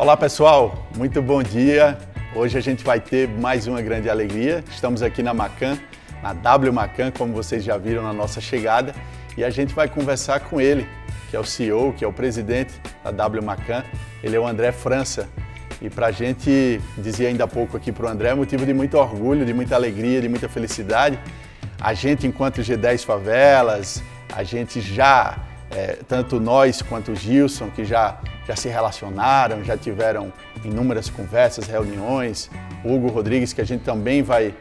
Olá pessoal, muito bom dia. Hoje a gente vai ter mais uma grande alegria. Estamos aqui na Macan, na W Macan, como vocês já viram na nossa chegada, e a gente vai conversar com ele, que é o CEO, que é o presidente da W Macan. Ele é o André França. E para a gente, dizia ainda há pouco aqui para o André, é motivo de muito orgulho, de muita alegria, de muita felicidade. A gente, enquanto G10 Favelas, a gente já, tanto nós quanto o Gilson, que já se relacionaram, já tiveram inúmeras conversas, reuniões. O Hugo Rodrigues, que a gente também vai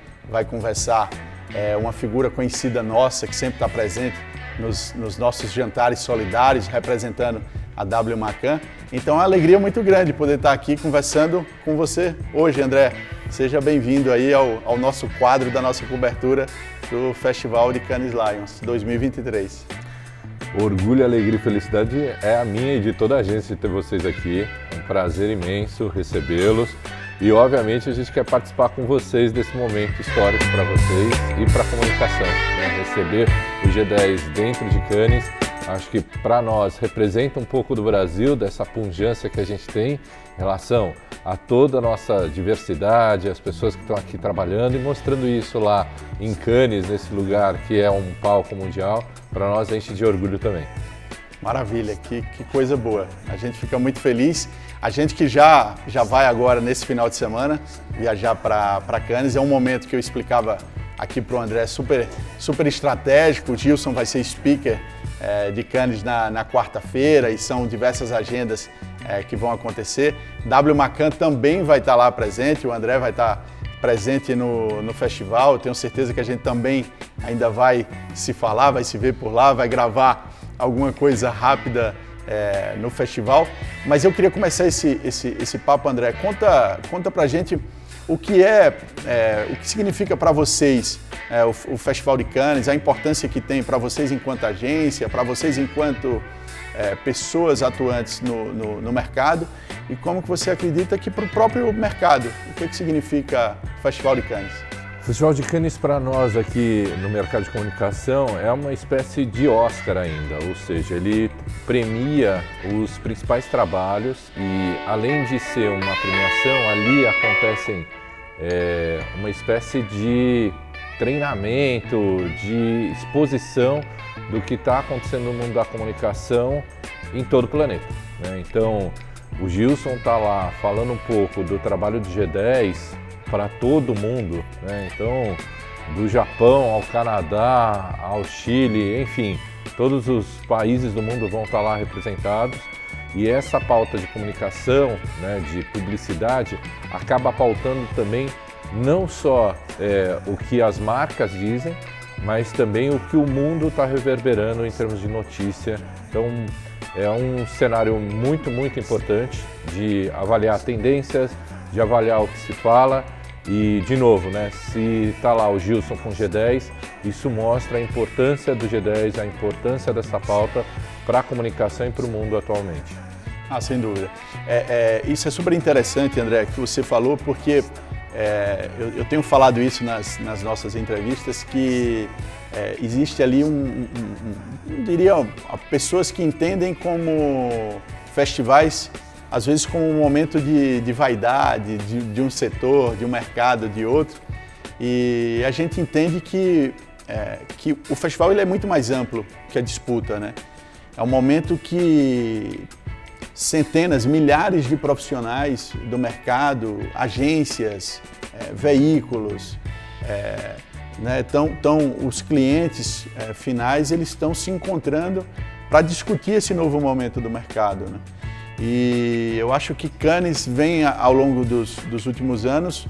conversar, é uma figura conhecida nossa, que sempre está presente nos nossos jantares solidários, representando a W Macan. Então é uma alegria muito grande poder estar aqui conversando com você hoje, André. Seja bem-vindo aí ao nosso quadro da nossa cobertura do Festival de Cannes Lions 2023. Orgulho, alegria e felicidade é a minha e de toda a agência de ter vocês aqui. É um prazer imenso recebê-los e, obviamente, a gente quer participar com vocês desse momento histórico para vocês e para a comunicação, né? Receber o G10 dentro de Cannes, acho que para nós representa um pouco do Brasil, dessa pujança que a gente tem em relação a toda a nossa diversidade, as pessoas que estão aqui trabalhando e mostrando isso lá em Cannes, nesse lugar que é um palco mundial, para nós enche de orgulho também. Maravilha, que coisa boa. A gente fica muito feliz. A gente que já vai agora, nesse final de semana, viajar para Cannes, é um momento que eu explicava aqui para o André super estratégico. O Gilson vai ser speaker de Cannes na quarta-feira e são diversas agendas que vão acontecer. W Macan também vai estar lá presente, o André vai estar presente no festival. Eu tenho certeza que a gente também ainda vai se falar, vai se ver por lá, vai gravar alguma coisa rápida no festival. Mas eu queria começar esse papo, André. Conta pra gente o que o que significa para vocês o Festival de Cannes, a importância que tem para vocês enquanto agência, para vocês enquanto pessoas atuantes no mercado, e como que você acredita que para o próprio mercado, o que significa o Festival de Cannes? O Festival de Cannes para nós aqui no mercado de comunicação é uma espécie de Oscar ainda, ou seja, ele premia os principais trabalhos e, além de ser uma premiação, ali acontecem uma espécie de treinamento, de exposição do que está acontecendo no mundo da comunicação em todo o planeta, né? Então, o Gilson está lá falando um pouco do trabalho do G10 para todo mundo, né? Então, do Japão ao Canadá, ao Chile, enfim, todos os países do mundo vão estar lá representados. E essa pauta de comunicação, né, de publicidade, acaba pautando também não só o que as marcas dizem, mas também o que o mundo está reverberando em termos de notícia. Então, é um cenário muito, muito importante de avaliar tendências, de avaliar o que se fala e, de novo, né, se está lá o Gilson com o G10, isso mostra a importância do G10, a importância dessa pauta para a comunicação e para o mundo atualmente. Ah, sem dúvida. Isso é super interessante, André, que você falou, porque eu tenho falado isso nas nossas entrevistas, que existe ali eu diria, pessoas que entendem como festivais, às vezes como um momento de vaidade, de um setor, de um mercado, de outro, e a gente entende que o festival ele é muito mais amplo que a disputa, né? É um momento que centenas, milhares de profissionais do mercado, agências, veículos, né, os clientes finais, eles estão se encontrando para discutir esse novo momento do mercado, né? E eu acho que Cannes vem, ao longo dos últimos anos,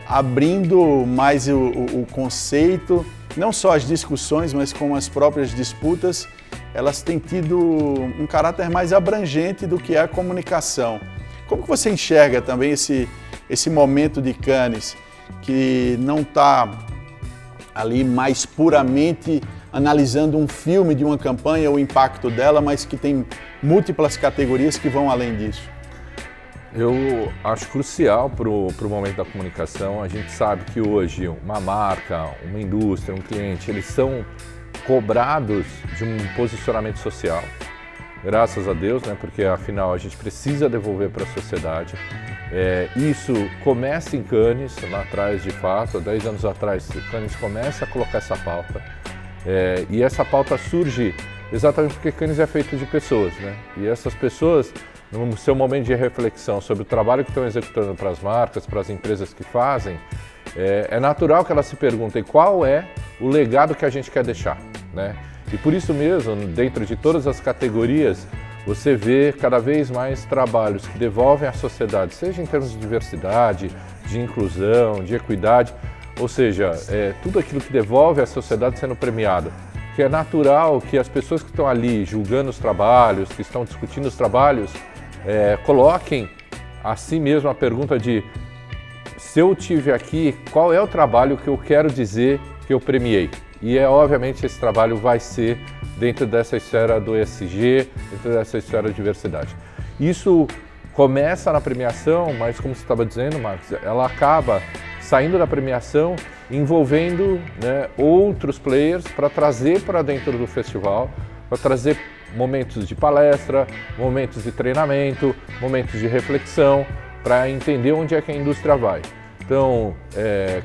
abrindo mais o conceito, não só as discussões, mas como as próprias disputas, elas têm tido um caráter mais abrangente do que é a comunicação. Como que você enxerga também esse momento de Cannes, que não está ali mais puramente analisando um filme de uma campanha, o impacto dela, mas que tem múltiplas categorias que vão além disso? Eu acho crucial para o momento da comunicação. A gente sabe que hoje uma marca, uma indústria, um cliente, eles são cobrados de um posicionamento social. graças a Deus, né? Porque afinal a gente precisa devolver para a sociedade. Isso começa em Cannes, lá atrás de fato, há 10 anos atrás, Cannes começa a colocar essa pauta. E essa pauta surge exatamente porque Cannes é feito de pessoas, né? E essas pessoas, no seu momento de reflexão sobre o trabalho que estão executando para as marcas, para as empresas que fazem, é natural que elas se perguntem qual é o legado que a gente quer deixar, né? E por isso mesmo, dentro de todas as categorias, você vê cada vez mais trabalhos que devolvem à sociedade, seja em termos de diversidade, de inclusão, de equidade, ou seja, tudo aquilo que devolve à sociedade sendo premiado. Que é natural que as pessoas que estão ali julgando os trabalhos, que estão discutindo os trabalhos, coloquem a si mesmo a pergunta de: se eu tive aqui, qual é o trabalho que eu quero dizer que eu premiei? E obviamente esse trabalho vai ser dentro dessa esfera do ESG, dentro dessa esfera de diversidade. Isso começa na premiação, mas como você estava dizendo, Marcos, ela acaba saindo da premiação, envolvendo, né, outros players para trazer para dentro do festival, para trazer momentos de palestra, momentos de treinamento, momentos de reflexão, para entender onde é que a indústria vai. Então,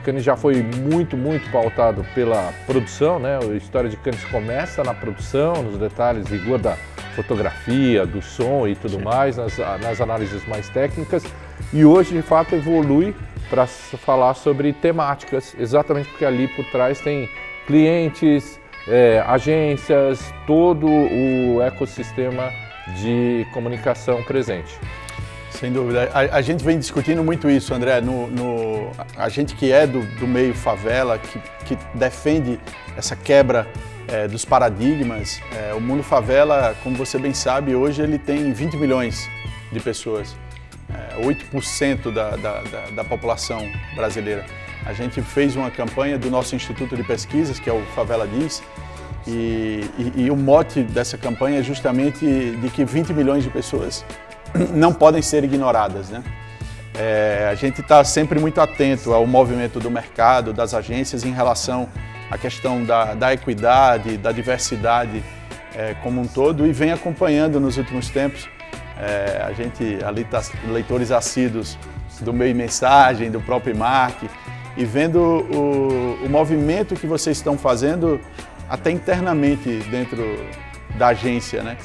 Cannes já foi muito pautado pela produção, né? A história de Cannes começa na produção, nos detalhes rigor da fotografia, do som e tudo mais, nas análises mais técnicas, e hoje de fato evolui para falar sobre temáticas, exatamente porque ali por trás tem clientes, agências, todo o ecossistema de comunicação presente. Sem dúvida. A gente vem discutindo muito isso, André. A gente que é do meio favela, que defende essa quebra dos paradigmas, o mundo favela, como você bem sabe, hoje ele tem 20 milhões de pessoas, 8% da população brasileira. A gente fez uma campanha do nosso Instituto de Pesquisas, que é o Favela Diz, e o mote dessa campanha é justamente de que 20 milhões de pessoas não podem ser ignoradas, né? A gente está sempre muito atento ao movimento do mercado, das agências em relação à questão da equidade, da diversidade como um todo, e vem acompanhando nos últimos tempos. A gente ali está leitores assíduos do Meio Mensagem, do próprio Mark, e vendo o movimento que vocês estão fazendo até internamente dentro da agência, né?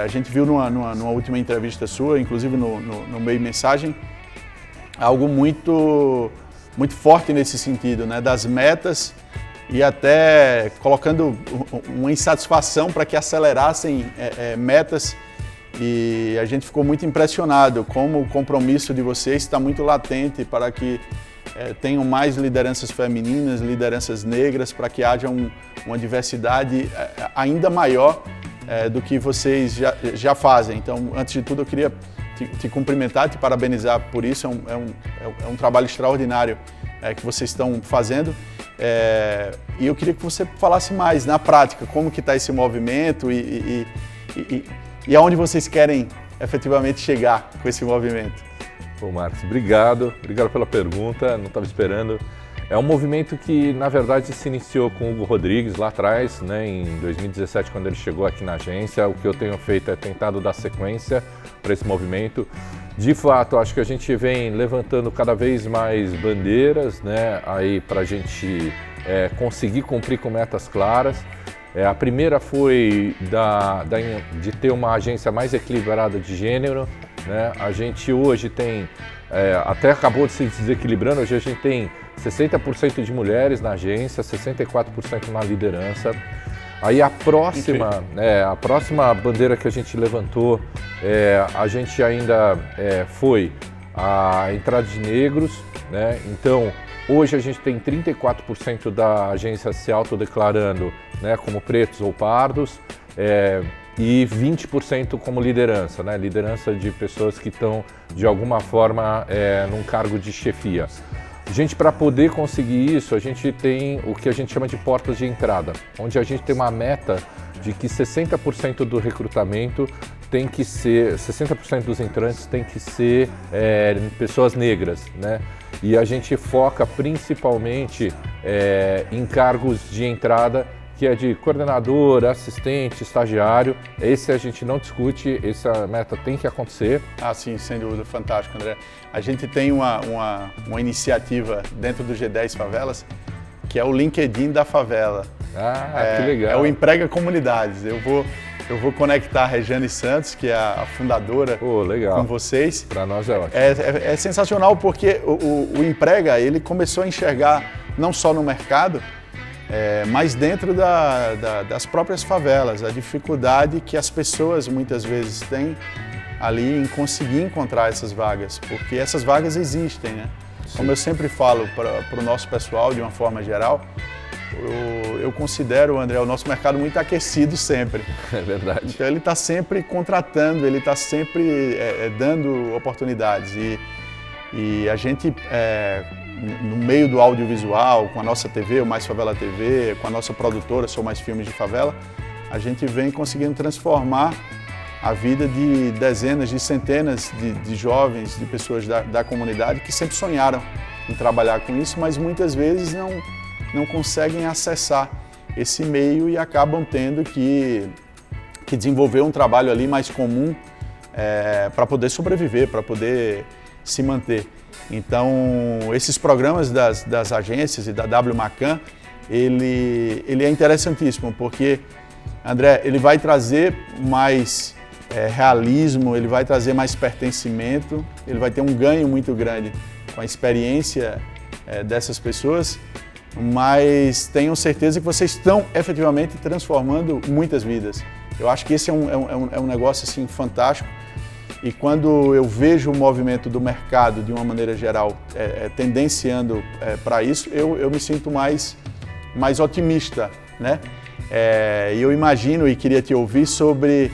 A gente viu numa última entrevista sua, inclusive no Meio Mensagem, algo muito forte nesse sentido, né? Das metas, e até colocando uma insatisfação para que acelerassem metas, e a gente ficou muito impressionado como o compromisso de vocês está muito latente para que tenham mais lideranças femininas, lideranças negras, para que haja uma diversidade ainda maior do que vocês já fazem. Então, antes de tudo, eu queria te cumprimentar, te parabenizar por isso. É um trabalho extraordinário que vocês estão fazendo. E eu queria que você falasse mais, na prática, como que está esse movimento e aonde vocês querem efetivamente chegar com esse movimento. Bom, Marcos, obrigado pela pergunta, não estava esperando. É um movimento que, na verdade, se iniciou com o Hugo Rodrigues lá atrás, né, em 2017, quando ele chegou aqui na agência. O que eu tenho feito é tentado dar sequência para esse movimento. De fato, acho que a gente vem levantando cada vez mais bandeiras, né, aí para a gente conseguir cumprir com metas claras. A primeira foi de ter uma agência mais equilibrada de gênero, né? A gente hoje tem, até acabou de se desequilibrando, hoje a gente tem 60% de mulheres na agência, 64% na liderança. Aí a próxima bandeira que a gente levantou, a gente ainda foi a entrada de negros, né? Então, hoje a gente tem 34% da agência se autodeclarando, né, como pretos ou pardos, e 20% como liderança, né? Liderança de pessoas que estão, de alguma forma, num cargo de chefia. Para poder conseguir isso, a gente tem o que a gente chama de portas de entrada, onde a gente tem uma meta de que 60% do recrutamento tem que ser, 60% dos entrantes tem que ser pessoas negras, né? E a gente foca principalmente em cargos de entrada que é de coordenador, assistente, estagiário. Esse a gente não discute, essa meta tem que acontecer. Ah, sim, sem dúvida, fantástico, André. A gente tem uma iniciativa dentro do G10 Favelas, que é o LinkedIn da favela. Que legal. É o Emprega Comunidades. Eu vou conectar a Regiane Santos, que é a fundadora, legal, com vocês. Para nós é ótimo. É sensacional porque o Emprega, ele começou a enxergar não só no mercado, mas dentro das próprias favelas, a dificuldade que as pessoas muitas vezes têm ali em conseguir encontrar essas vagas, porque essas vagas existem, né? Sim. Como eu sempre falo para o nosso pessoal, de uma forma geral, eu considero, André, o nosso mercado muito aquecido sempre. É verdade. Então ele está sempre contratando, ele está sempre dando oportunidades e a gente, no meio do audiovisual, com a nossa TV, o Mais Favela TV, com a nossa produtora, Sou Mais Filmes de Favela, a gente vem conseguindo transformar a vida de dezenas, de centenas de jovens, de pessoas da comunidade que sempre sonharam em trabalhar com isso, mas muitas vezes não conseguem acessar esse meio e acabam tendo que desenvolver um trabalho ali mais comum para poder sobreviver, para poder se manter. Então, esses programas das agências e da W Macan, ele é interessantíssimo, porque, André, ele vai trazer mais realismo, ele vai trazer mais pertencimento, ele vai ter um ganho muito grande com a experiência dessas pessoas, mas tenham certeza que vocês estão efetivamente transformando muitas vidas. Eu acho que esse é um negócio assim, fantástico. E quando eu vejo o movimento do mercado, de uma maneira geral, tendenciando para isso, eu me sinto mais otimista, né? E eu imagino e queria te ouvir sobre,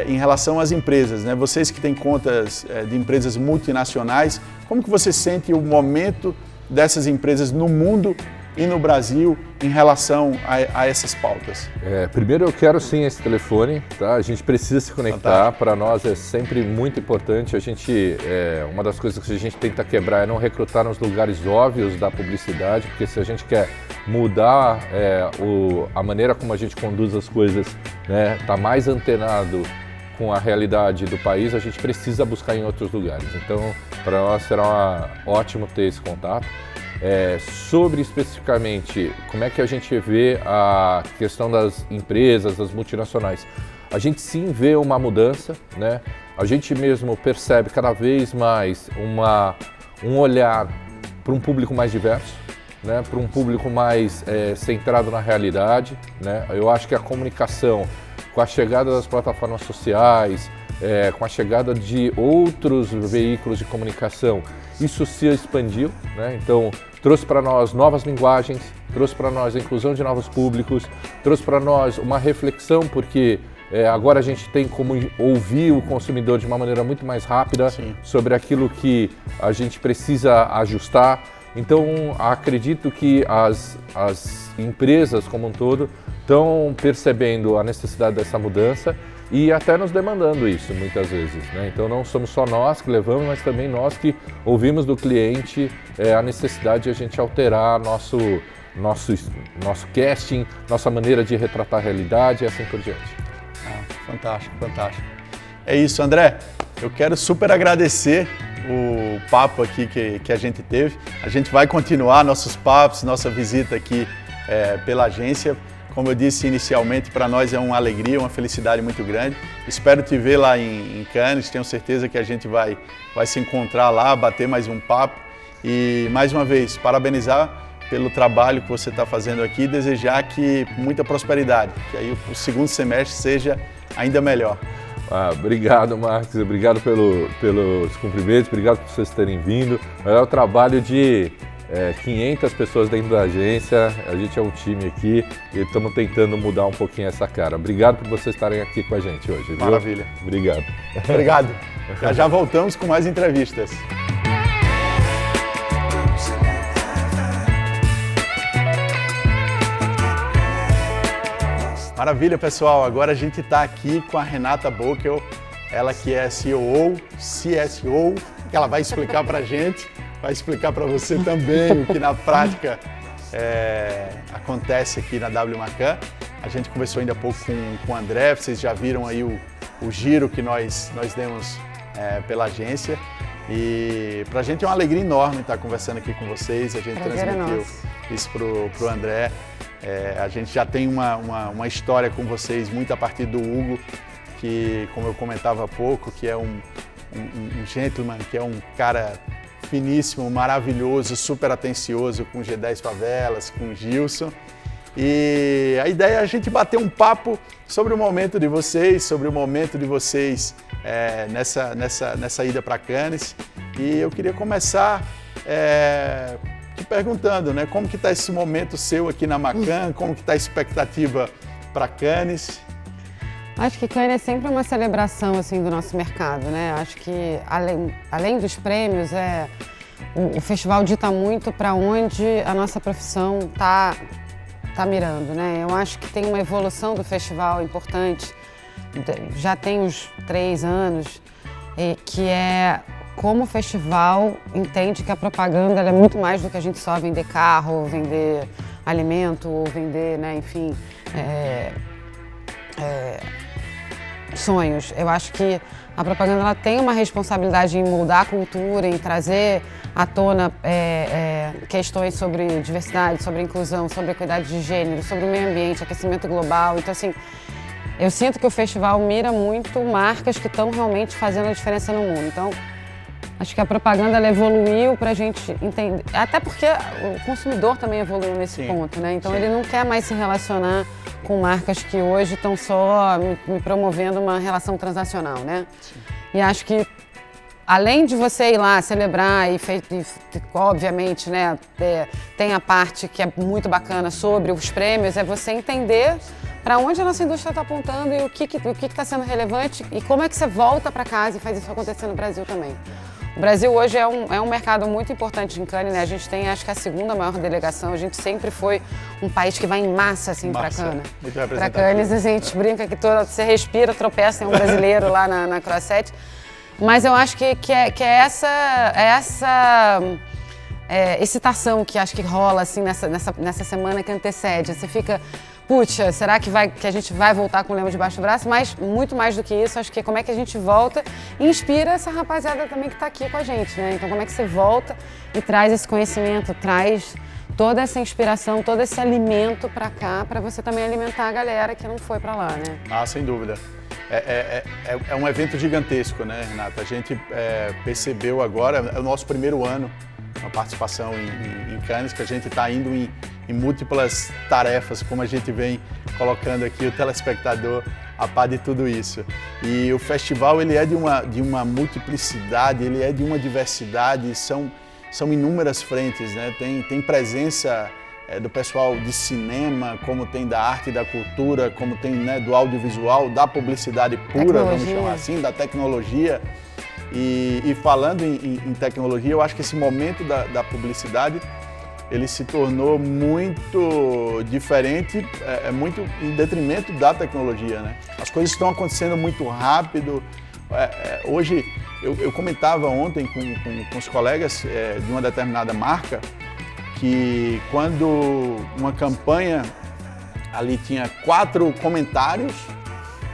em relação às empresas, né? Vocês que têm contas de empresas multinacionais, como que você sente o momento dessas empresas no mundo e no Brasil em relação a essas pautas? Primeiro eu quero sim esse telefone, tá? A gente precisa se conectar, para nós é sempre muito importante. Uma das coisas que a gente tenta quebrar é não recrutar nos lugares óbvios da publicidade, porque se a gente quer mudar a maneira como a gente conduz as coisas, né, tá mais antenado com a realidade do país, a gente precisa buscar em outros lugares. Então, para nós será ótimo ter esse contato. Sobre especificamente como é que a gente vê a questão das empresas, das multinacionais, a gente sim vê uma mudança, né? A gente mesmo percebe cada vez mais um olhar para um público mais diverso, né? Para um público mais centrado na realidade, né? Eu acho que a comunicação, com a chegada das plataformas sociais, com a chegada de outros veículos de comunicação, isso se expandiu, né? Então trouxe para nós novas linguagens, trouxe para nós a inclusão de novos públicos, trouxe para nós uma reflexão, porque agora a gente tem como ouvir o consumidor de uma maneira muito mais rápida. Sim. Sobre aquilo que a gente precisa ajustar. Então acredito que as empresas como um todo estão percebendo a necessidade dessa mudança e até nos demandando isso muitas vezes, né? Então não somos só nós que levamos, mas também nós que ouvimos do cliente a necessidade de a gente alterar nosso casting, nossa maneira de retratar a realidade e assim por diante. Fantástico, fantástico. É isso, André. Eu quero super agradecer o papo aqui que a gente teve. A gente vai continuar nossos papos, nossa visita aqui pela agência. Como eu disse inicialmente, para nós é uma alegria, uma felicidade muito grande. Espero te ver lá em Cannes, tenho certeza que a gente vai se encontrar lá, bater mais um papo. E mais uma vez, parabenizar pelo trabalho que você está fazendo aqui e desejar que muita prosperidade, que aí o segundo semestre seja ainda melhor. Obrigado, Marcos, obrigado pelos cumprimentos, obrigado por vocês terem vindo. É o trabalho de 500 pessoas dentro da agência, a gente é um time aqui e estamos tentando mudar um pouquinho essa cara. Obrigado por vocês estarem aqui com a gente hoje, viu? Maravilha. Obrigado. Obrigado. Já voltamos com mais entrevistas. Maravilha, pessoal. Agora a gente está aqui com a Renata Bockel, ela que é COO, que ela vai explicar para a gente, vai explicar para você também o que na prática acontece aqui na W Macan. A gente conversou ainda há pouco com o André, vocês já viram aí o giro que nós demos pela agência. E pra gente é uma alegria enorme estar conversando aqui com vocês. A gente transmitiu isso pro André. A gente já tem uma história com vocês muito a partir do Hugo, que, como eu comentava há pouco, que é um gentleman, que é um cara finíssimo, maravilhoso, super atencioso com G10 Favelas, com o Gilson. E a ideia é a gente bater um papo sobre o momento de vocês, nessa ida para Cannes. E eu queria começar te perguntando, né, como que está esse momento seu aqui na Macan, como que está a expectativa para Cannes? Acho que Cannes é sempre uma celebração assim, do nosso mercado, né? Acho que além dos prêmios, o festival dita muito para onde a nossa profissão está mirando, né? Eu acho que tem uma evolução do festival importante, já tem uns 3 anos, que é como o festival entende que a propaganda é muito mais do que a gente só vender carro, ou vender alimento, ou vender, né, enfim, sonhos. Eu acho que a propaganda ela tem uma responsabilidade em moldar a cultura, em trazer à tona questões sobre diversidade, sobre inclusão, sobre equidade de gênero, sobre o meio ambiente, aquecimento global. Então, assim, eu sinto que o festival mira muito marcas que estão realmente fazendo a diferença no mundo. Então, acho que a propaganda ela evoluiu para a gente entender, até porque o consumidor também evoluiu nesse ponto, né? Então ele não quer mais se relacionar com marcas que hoje estão só me promovendo uma relação transacional, né? Sim. E acho que além de você ir lá celebrar e obviamente, né, tem a parte que é muito bacana sobre os prêmios, é você entender para onde a nossa indústria está apontando e o que está sendo relevante e como é que você volta para casa e faz isso acontecer no Brasil também. O Brasil hoje é um mercado muito importante em Cannes, né? A gente tem, acho que a segunda maior delegação. A gente sempre foi um país que vai em massa, assim, para Cannes. Para Cannes, a gente brinca que você respira, tropeça em um brasileiro lá na Crossette. Mas eu acho que é essa excitação que acho que rola, assim, nessa semana que antecede. Você fica... Puxa, será que a gente vai voltar com o lema debaixo do braço? Mas muito mais do que isso, acho que como é que a gente volta e inspira essa rapaziada também que está aqui com a gente, né? Então como é que você volta e traz esse conhecimento, traz toda essa inspiração, todo esse alimento para cá, para você também alimentar a galera que não foi para lá, né? Ah, sem dúvida. É um evento gigantesco, né, Renata? A gente percebeu agora, é o nosso primeiro ano, uma participação em Cannes, que a gente está indo em múltiplas tarefas, como a gente vem colocando aqui o telespectador a par de tudo isso. E o festival ele é de uma multiplicidade, ele é de uma diversidade, são inúmeras frentes, né? Tem presença do pessoal de cinema, como tem da arte e da cultura, como tem, né, do audiovisual, da publicidade pura, vamos chamar assim, da tecnologia. E falando em tecnologia, eu acho que esse momento da publicidade ele se tornou muito diferente, muito em detrimento da tecnologia, né? As coisas estão acontecendo muito rápido. Hoje, eu comentava ontem com os colegas de uma determinada marca que quando uma campanha ali tinha 4 comentários,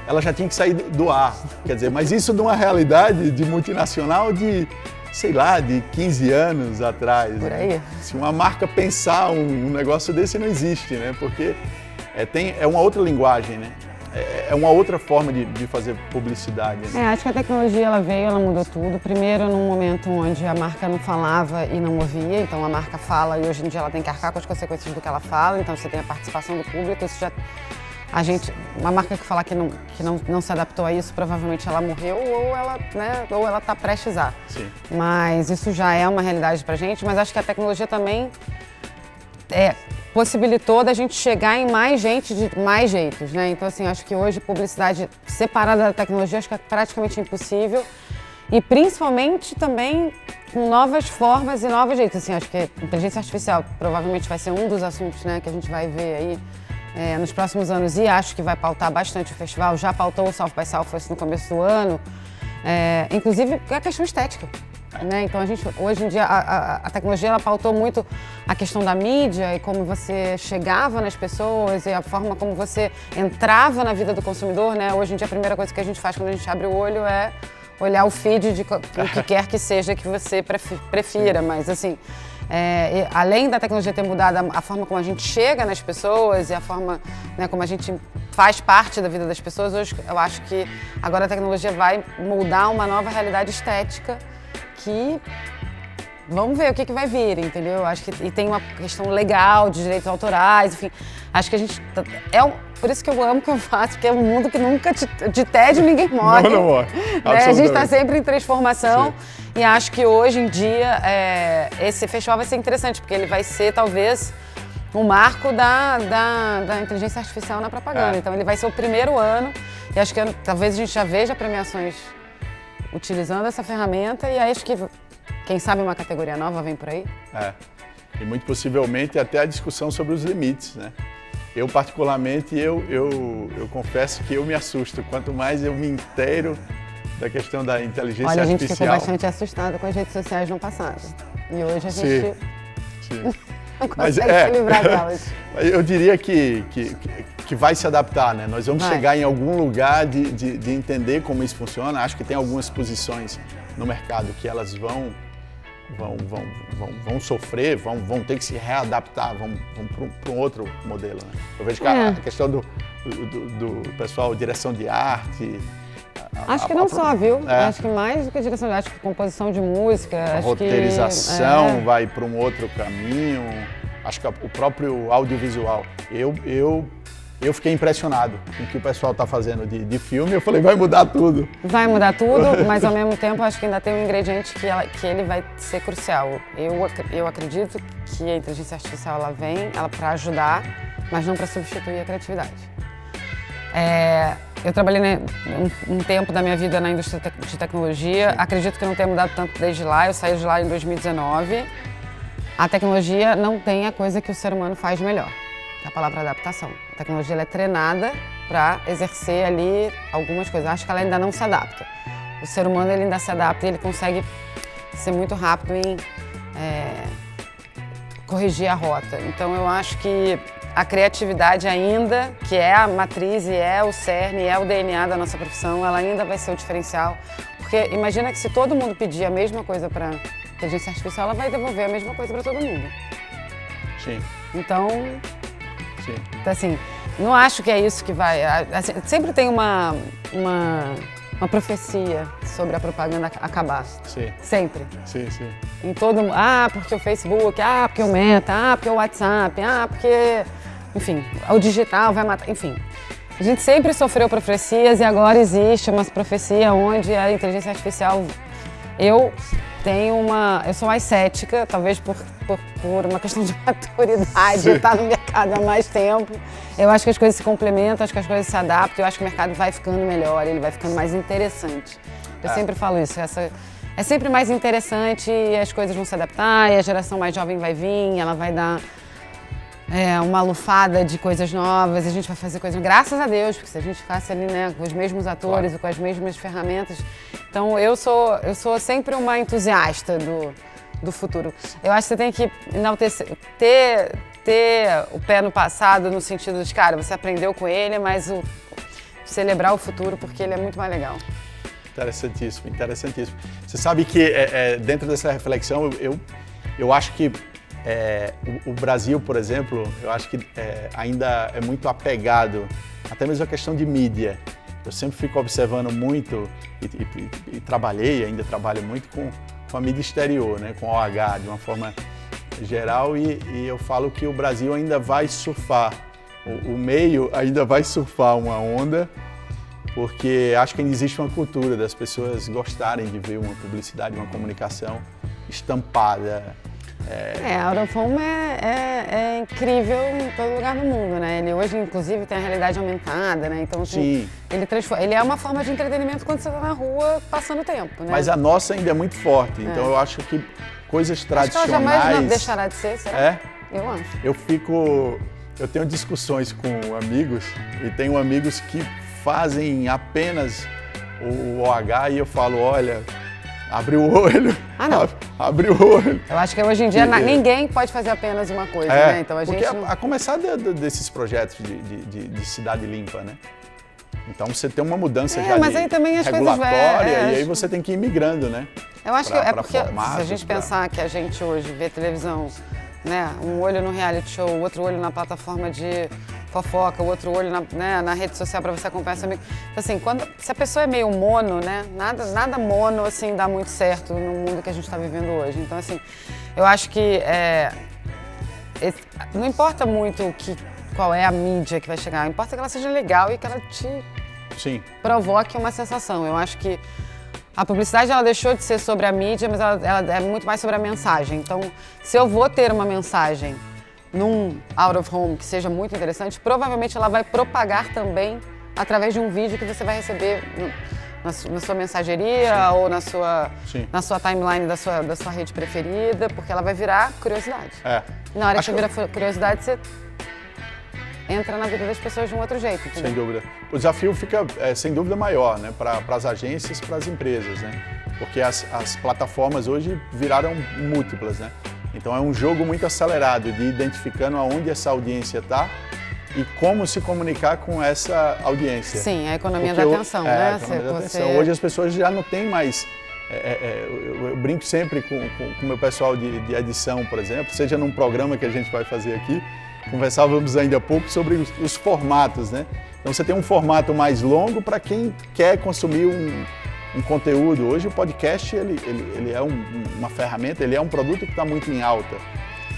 ela já tinha que sair do ar. Quer dizer, mas isso numa realidade de multinacional de, sei lá, de 15 anos atrás. Por aí. Né? Se uma marca pensar um negócio desse, não existe, né? Porque é uma outra linguagem, né? É uma outra forma de fazer publicidade. Né? Acho que a tecnologia ela mudou tudo. Primeiro, num momento onde a marca não falava e não ouvia, então a marca fala e hoje em dia ela tem que arcar com as consequências do que ela fala, então você tem a participação do público, isso já... uma marca que falar que não se adaptou a isso, provavelmente ela morreu ou ela está prestes a. Sim. Mas isso já é uma realidade pra gente, mas acho que a tecnologia também possibilitou da gente chegar em mais gente de mais jeitos, né? Então, assim, acho que hoje publicidade separada da tecnologia acho que é praticamente impossível e principalmente também com novas formas e novos jeitos. Assim, acho que a inteligência artificial provavelmente vai ser um dos assuntos, né, que a gente vai ver aí nos próximos anos e acho que vai pautar bastante o festival, já pautou o South by Southwest no começo do ano, inclusive a questão estética. Né? Então, hoje em dia, a tecnologia ela pautou muito a questão da mídia e como você chegava nas pessoas e a forma como você entrava na vida do consumidor. Né? Hoje em dia, a primeira coisa que a gente faz quando a gente abre o olho é olhar o feed de o que quer que seja que você prefira. Mas, assim, além da tecnologia ter mudado a forma como a gente chega nas pessoas e a forma, né, como a gente faz parte da vida das pessoas, hoje eu acho que agora a tecnologia vai moldar uma nova realidade estética que vamos ver o que vai vir, entendeu? Acho que e tem uma questão legal de direitos autorais, enfim. Acho que a gente por isso que eu amo o que eu faço, porque é um mundo que nunca de tédio ninguém morre. Não morre. Né? A gente está sempre em transformação. Sim. E acho que hoje em dia esse festival vai ser interessante, porque ele vai ser talvez um marco da inteligência artificial na propaganda. Então ele vai ser o primeiro ano e acho que talvez a gente já veja premiações utilizando essa ferramenta e acho que, quem sabe, uma categoria nova vem por aí. E muito possivelmente até a discussão sobre os limites, né? Eu, particularmente, eu confesso que eu me assusto. Quanto mais eu me inteiro da questão da inteligência artificial... Olha, a gente ficou bastante assustada com as redes sociais no passado. E hoje a gente não consegue se livrar delas. Eu diria que vai se adaptar, né? Nós vamos chegar em algum lugar de entender como isso funciona. Acho que tem algumas posições no mercado que elas vão sofrer, vão ter que se readaptar, vão para um outro modelo, né? Eu vejo que a questão do pessoal, direção de arte... Acho que não só, viu? Acho que mais do que direção de arte, acho que composição de música... A roteirização vai para um outro caminho, acho que o próprio audiovisual. Eu fiquei impressionado com o que o pessoal está fazendo de filme. Eu falei, vai mudar tudo. Vai mudar tudo, mas ao mesmo tempo acho que ainda tem um ingrediente que ele vai ser crucial. Eu acredito que a inteligência artificial ela vem para ajudar, mas não para substituir a criatividade. Eu trabalhei um tempo da minha vida na indústria de tecnologia. Acredito que não tenha mudado tanto desde lá. Eu saí de lá em 2019. A tecnologia não tem a coisa que o ser humano faz melhor. A palavra adaptação. A tecnologia ela é treinada para exercer ali algumas coisas. Acho que ela ainda não se adapta. O ser humano ele ainda se adapta e ele consegue ser muito rápido em corrigir a rota. Então eu acho que a criatividade ainda, que é a matriz e é o cerne, é o DNA da nossa profissão, ela ainda vai ser o diferencial. Porque imagina que se todo mundo pedir a mesma coisa para a inteligência artificial, ela vai devolver a mesma coisa para todo mundo. Sim. Então, assim, não acho que é isso que vai... Assim, sempre tem uma profecia sobre a propaganda acabar. Sim. Sempre. Sim. Em todo mundo. Porque o Facebook, porque o Meta, porque o WhatsApp, porque... Enfim, o digital vai matar... Enfim, a gente sempre sofreu profecias e agora existe uma profecia onde a inteligência artificial... Eu sou mais cética, talvez por uma questão de maturidade, de estar no mercado há mais tempo. Eu acho que as coisas se complementam, acho que as coisas se adaptam, eu acho que o mercado vai ficando melhor, ele vai ficando mais interessante. Eu sempre falo isso, é sempre mais interessante e as coisas vão se adaptar e a geração mais jovem vai vir, ela vai dar uma lufada de coisas novas, a gente vai fazer coisas, graças a Deus, porque se a gente ficasse ali, né, com os mesmos atores e com as mesmas ferramentas. Então eu sou sempre uma entusiasta do futuro. Eu acho que você tem que enaltecer, ter o pé no passado no sentido de, cara, você aprendeu com ele, mas celebrar o futuro porque ele é muito mais legal. Interessantíssimo. Você sabe que dentro dessa reflexão, eu acho que o Brasil, por exemplo, eu acho que ainda é muito apegado, até mesmo a questão de mídia. Eu sempre fico observando muito e trabalhei, ainda trabalho muito com a mídia exterior, né, com a OH, de uma forma geral, e eu falo que o Brasil ainda vai surfar, o meio ainda vai surfar uma onda, porque acho que ainda existe uma cultura das pessoas gostarem de ver uma publicidade, uma comunicação estampada. A Out of Home é incrível em todo lugar do mundo, né? Ele hoje, inclusive, tem a realidade aumentada, né? Então, assim, ele é uma forma de entretenimento quando você está na rua passando tempo, né? Mas a nossa ainda é muito forte, então eu acho que coisas tradicionais... Acho que ela jamais deixará de ser, será? Eu acho. Eu tenho discussões com amigos e tenho amigos que fazem apenas o OH e eu falo, olha, Abre o olho. Ah, não. Abre o olho. Eu acho que hoje em dia ninguém pode fazer apenas uma coisa, né? Então a gente porque a começar desses projetos de cidade limpa, né? Então você tem uma mudança já mas aí também as regulatória coisas e aí você tem que ir migrando, né? Eu acho que é porque se a gente pensar que a gente hoje vê televisão, né? Um olho no reality show, o outro olho na plataforma de fofoca, o outro olho na rede social para você acompanhar seu amigo. Então, assim, se a pessoa é meio mono, né? Nada mono, assim, dá muito certo no mundo que a gente está vivendo hoje. Então, assim, eu acho que não importa muito qual é a mídia que vai chegar, importa que ela seja legal e que ela te provoque uma sensação. Eu acho que a publicidade ela deixou de ser sobre a mídia, mas ela é muito mais sobre a mensagem. Então, se eu vou ter uma mensagem num out of home que seja muito interessante, provavelmente ela vai propagar também através de um vídeo que você vai receber na sua mensageria ou na sua timeline da sua rede preferida, porque ela vai virar curiosidade. Na hora que você vira curiosidade, você entra na vida das pessoas de um outro jeito. Entendeu? Sem dúvida. O desafio fica, sem dúvida, maior, né? Para as agências, para as empresas, né? Porque as plataformas hoje viraram múltiplas, né? Então é um jogo muito acelerado de identificando aonde essa audiência está e como se comunicar com essa audiência. Sim, a economia da atenção, né? A economia da atenção. Hoje as pessoas já não têm mais... eu brinco sempre com o meu pessoal de edição, por exemplo, seja num programa que a gente vai fazer aqui, conversávamos ainda há pouco sobre os formatos, né? Então você tem um formato mais longo para quem quer consumir um conteúdo. Hoje o podcast ele é uma ferramenta, ele é um produto que está muito em alta.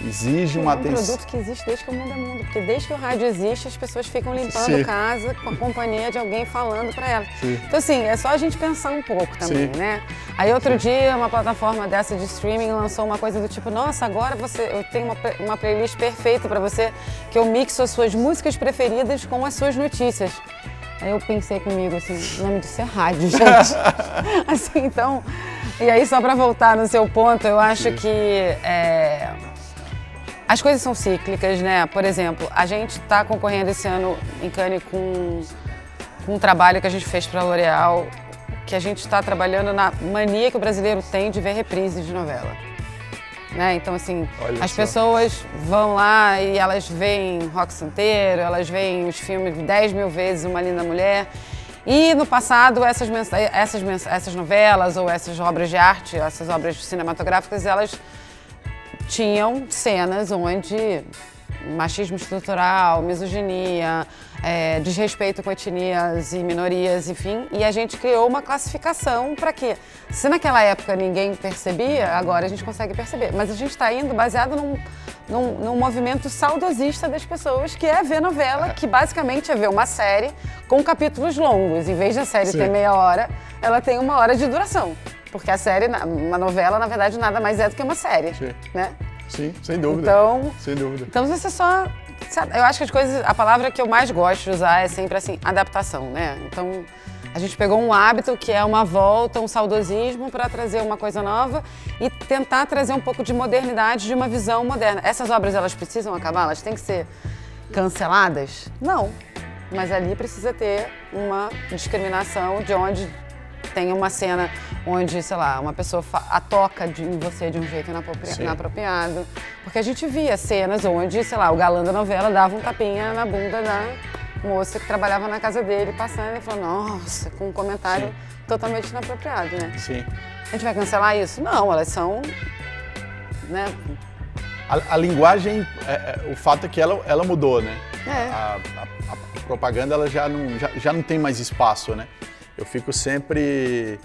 Exige uma atenção. É um produto que existe desde que o mundo é mundo, porque desde que o rádio existe, as pessoas ficam limpando casa com a companhia de alguém falando para elas. Então assim, é só a gente pensar um pouco também, né? Aí outro dia, uma plataforma dessa de streaming lançou uma coisa do tipo, nossa, agora eu tenho uma playlist perfeita para você, que eu mixo as suas músicas preferidas com as suas notícias. Aí eu pensei comigo assim, o nome disso é rádio, gente. Assim, então, e aí só para voltar no seu ponto, eu acho que as coisas são cíclicas, né? Por exemplo, a gente está concorrendo esse ano em Cannes com um trabalho que a gente fez para a L'Oréal, que a gente está trabalhando na mania que o brasileiro tem de ver reprises de novela. Né? Então, assim, as pessoas vão lá e elas veem Rock Santeiro, elas veem os filmes 10 mil vezes, Uma Linda Mulher. E no passado, essas novelas ou essas obras de arte, essas obras cinematográficas, elas tinham cenas onde machismo estrutural, misoginia, desrespeito com etnias e minorias, enfim. E a gente criou uma classificação para quê? Se naquela época ninguém percebia, agora a gente consegue perceber. Mas a gente está indo baseado num movimento saudosista das pessoas, que é ver novela, que basicamente é ver uma série com capítulos longos. Em vez de a série ter meia hora, ela tem 1 hora de duração. Porque a série, uma novela, na verdade, nada mais é do que uma série, né? Sim, sem dúvida. Então, sem dúvida. Então você só... Eu acho que a palavra que eu mais gosto de usar é sempre assim, adaptação, né? Então, a gente pegou um hábito que é uma volta, um saudosismo para trazer uma coisa nova e tentar trazer um pouco de modernidade, de uma visão moderna. Essas obras, elas precisam acabar? Elas têm que ser canceladas? Não. Mas ali precisa ter uma discriminação de onde tem uma cena onde, sei lá, uma pessoa toca em você de um jeito inapropriado. Porque a gente via cenas onde, sei lá, o galã da novela dava um tapinha na bunda da moça que trabalhava na casa dele, passando e falando, nossa, com um comentário totalmente inapropriado, né? Sim. A gente vai cancelar isso? Não, elas são, né? A linguagem, o fato é que ela mudou, né? A propaganda ela já não tem mais espaço, né? Eu fico sempre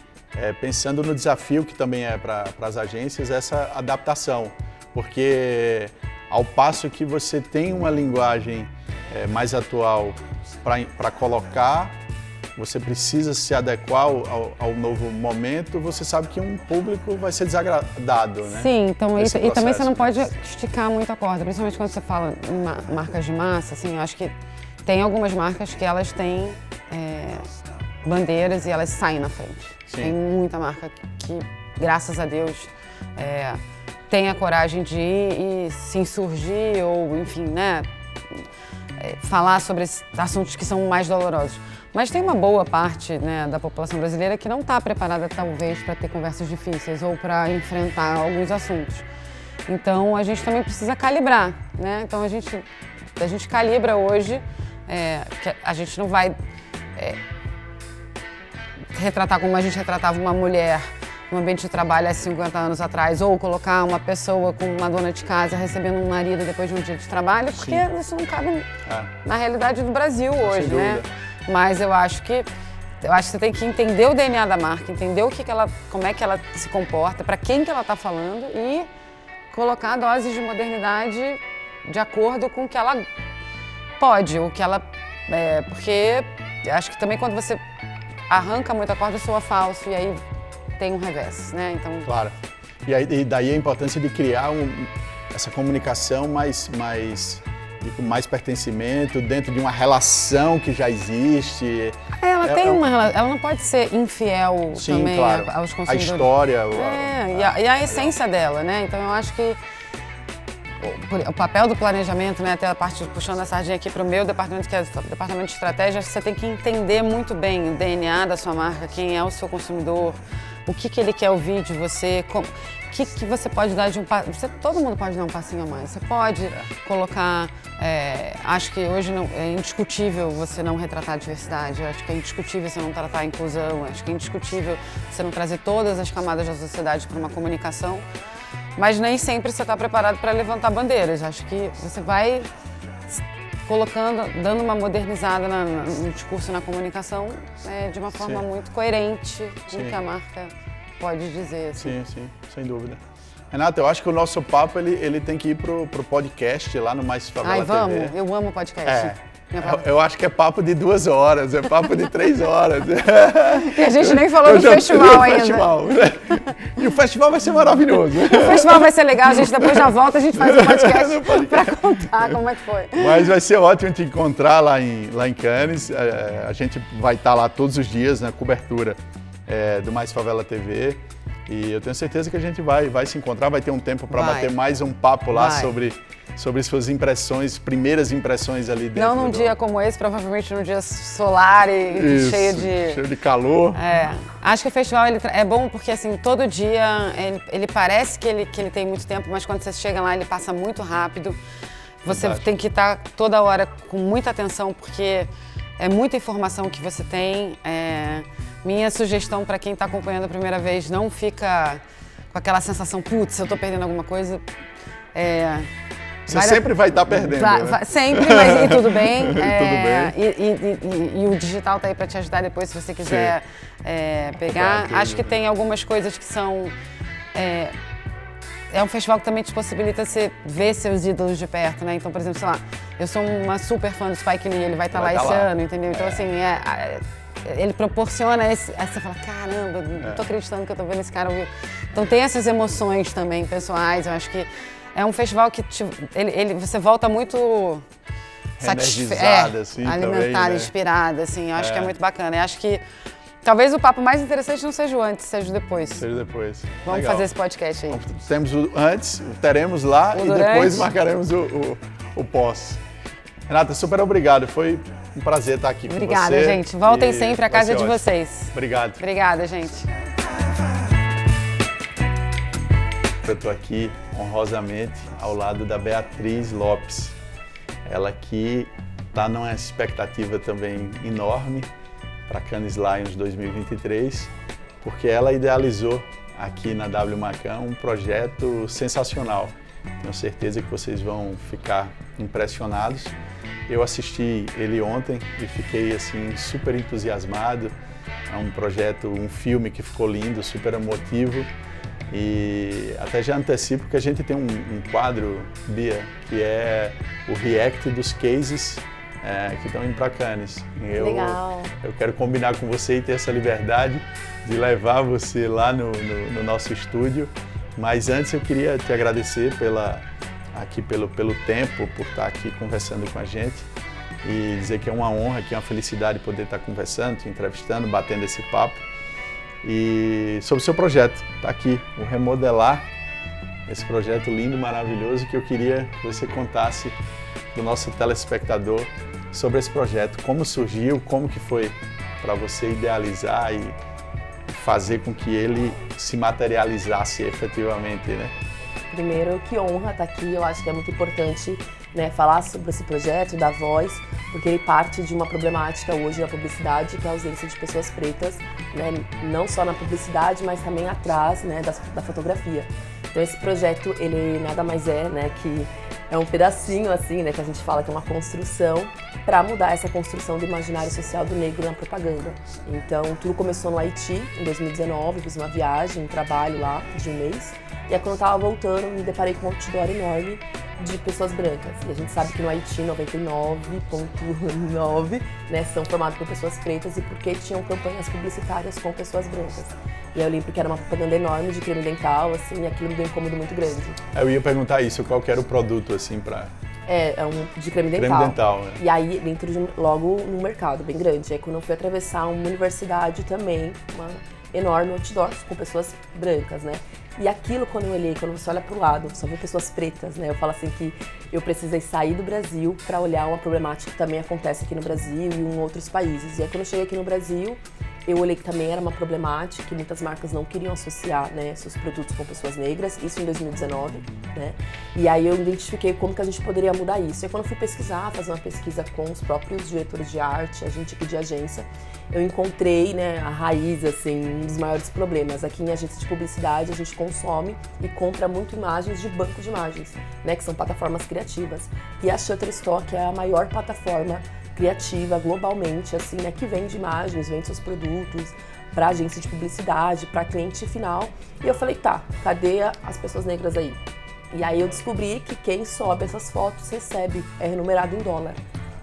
pensando no desafio que também é para as agências essa adaptação, porque ao passo que você tem uma linguagem mais atual para colocar, você precisa se adequar ao novo momento, você sabe que um público vai ser desagradado, né? Sim, então, e também você não pode esticar muito a corda, principalmente quando você fala em marcas de massa, assim, eu acho que tem algumas marcas que elas têm bandeiras e elas saem na frente. Sim. Tem muita marca que, graças a Deus, tem a coragem de ir e se insurgir ou, enfim, né, falar sobre assuntos que são mais dolorosos. Mas tem uma boa parte, né, da população brasileira que não está preparada, talvez, para ter conversas difíceis ou para enfrentar alguns assuntos. Então, a gente também precisa calibrar, né? Então, a gente calibra hoje, que a gente não vai retratar como a gente retratava uma mulher no ambiente de trabalho há 50 anos atrás, ou colocar uma pessoa com uma dona de casa recebendo um marido depois de um dia de trabalho, porque isso não cabe na realidade do Brasil hoje, né? Mas eu acho que você tem que entender o DNA da marca, entender como é que ela se comporta, para quem que ela está falando e colocar doses de modernidade de acordo com o que ela pode, porque eu acho que também quando você arranca muito a corda soa falso e aí tem um revés, né? Então... Claro. E daí a importância de criar essa comunicação com mais pertencimento dentro de uma relação que já existe. Ela não pode ser infiel também aos consumidores. A história. E a essência dela, né? Então eu acho que o papel do planejamento, né, até a parte puxando a sardinha aqui para o meu departamento, que é o departamento de estratégia, você tem que entender muito bem o DNA da sua marca, quem é o seu consumidor, o que ele quer ouvir de você, o que você pode dar de um passo. Todo mundo pode dar um passinho a mais. Você pode colocar. Acho que hoje é indiscutível você não retratar a diversidade, acho que é indiscutível você não tratar a inclusão, acho que é indiscutível você não trazer todas as camadas da sociedade para uma comunicação. Mas nem sempre você está preparado para levantar bandeiras. Acho que você vai dando uma modernizada no discurso e na comunicação de uma forma muito coerente com o que a marca pode dizer. Assim. Sim, sem dúvida. Renata, eu acho que o nosso papo ele tem que ir pro podcast lá no Mais Favela TV. Vamos, eu amo podcast. Eu acho que é papo de 2 horas, é papo de 3 horas. E a gente nem falou do festival ainda. E o festival vai ser maravilhoso. O festival vai ser legal, depois da volta a gente faz um podcast para contar como é que foi. Mas vai ser ótimo te encontrar lá em Cannes. A gente vai estar lá todos os dias na cobertura do Mais Favela TV. E eu tenho certeza que a gente vai se encontrar, vai ter um tempo para bater mais um papo lá sobre suas impressões, primeiras impressões ali dentro. Não num dia como esse, provavelmente num dia solar e cheio de calor. Acho que o festival é bom porque assim, todo dia ele parece que ele tem muito tempo, mas quando você chega lá ele passa muito rápido. Você tem que estar toda hora com muita atenção porque é muita informação que você tem. Minha sugestão para quem está acompanhando a primeira vez, não fica com aquela sensação, putz, eu estou perdendo alguma coisa. Você sempre vai estar perdendo. Né? Sempre, mas tudo bem. E o digital está aí para te ajudar depois, se você quiser pegar. Acho que tem algumas coisas que são... É um festival que também te possibilita você ver seus ídolos de perto, né? Então, por exemplo, sei lá, eu sou uma super fã do Spike Lee, ele vai estar lá esse ano, entendeu? Então, assim, ele proporciona você fala, caramba, não tô acreditando que eu tô vendo esse cara ouvir. Então tem essas emoções também pessoais, eu acho que é um festival que você volta muito energizada, assim, alimentada, também, né? inspirada, assim, eu acho que é muito bacana. Eu acho que talvez o papo mais interessante não seja o antes, seja o depois. Seja depois. Vamos fazer esse podcast aí. Temos o antes, teremos lá e depois marcaremos o pós. Renata, super obrigado. Foi um prazer estar aqui com você. Obrigada, gente. Voltem sempre, a casa é de vocês. Obrigado. Obrigada, gente. Eu estou aqui honrosamente ao lado da Beatriz Lopes. Ela que está numa expectativa também enorme para Cannes Lions 2023, porque ela idealizou aqui na W Macan um projeto sensacional. Tenho certeza que vocês vão ficar impressionados. Eu assisti ele ontem e fiquei assim super entusiasmado. É um projeto, um filme que ficou lindo, super emotivo. E até já antecipo que a gente tem um quadro, Bia, que é o react dos cases que estão indo para Cannes. Legal. Eu quero combinar com você e ter essa liberdade de levar você lá no nosso estúdio. Mas antes eu queria te agradecer pelo tempo, por estar aqui conversando com a gente e dizer que é uma honra, que é uma felicidade poder estar conversando, te entrevistando, batendo esse papo. E sobre o seu projeto, está aqui, o Remodelar, esse projeto lindo, maravilhoso, que eu queria que você contasse para o nosso telespectador sobre esse projeto, como surgiu, como que foi para você idealizar e fazer com que ele se materializasse efetivamente, né? Primeiro, que honra estar aqui, eu acho que é muito importante, né, falar sobre esse projeto, dar voz, porque ele parte de uma problemática hoje na publicidade, que é a ausência de pessoas pretas, né, não só na publicidade, mas também atrás, né, da fotografia. Então esse projeto, ele nada mais é, né, que é um pedacinho assim, né, que a gente fala que é uma construção para mudar essa construção do imaginário social do negro na propaganda. Então tudo começou no Haiti, em 2019, fiz uma viagem, um trabalho lá de um mês, e aí quando eu estava voltando, me deparei com um outdoor enorme de pessoas brancas. E a gente sabe que no Haiti, 99,9%, né, são formados por pessoas pretas e porque tinham campanhas publicitárias com pessoas brancas. E aí eu lembro que era uma propaganda enorme de creme dental, assim, e aquilo me deu um incômodo muito grande. Eu ia perguntar isso, qual que era o produto, assim, para... É um de creme dental. Creme dental, né? E aí, dentro logo num mercado bem grande. Aí quando eu fui atravessar uma universidade também, uma enorme outdoor com pessoas brancas, né? E aquilo, quando eu olhei, quando você olha para o lado, só vê pessoas pretas, né? Eu falo assim que eu precisei sair do Brasil para olhar uma problemática que também acontece aqui no Brasil e em outros países. E aí quando eu cheguei aqui no Brasil, eu olhei que também era uma problemática, que muitas marcas não queriam associar, né, seus produtos com pessoas negras, isso em 2019, né? E aí eu identifiquei como que a gente poderia mudar isso. E aí quando eu fui pesquisar, fazer uma pesquisa com os próprios diretores de arte, a gente aqui de agência, eu encontrei, né, a raiz, assim, um dos maiores problemas. Aqui em agência de publicidade, a gente consome e compra muito imagens de banco de imagens, né, que são plataformas criativas. E a Shutterstock é a maior plataforma criativa globalmente, assim, né, que vende imagens, vende seus produtos para agência de publicidade, para cliente final. E eu falei, tá, cadê as pessoas negras aí? E aí eu descobri que quem sobe essas fotos recebe, é remunerado em dólar.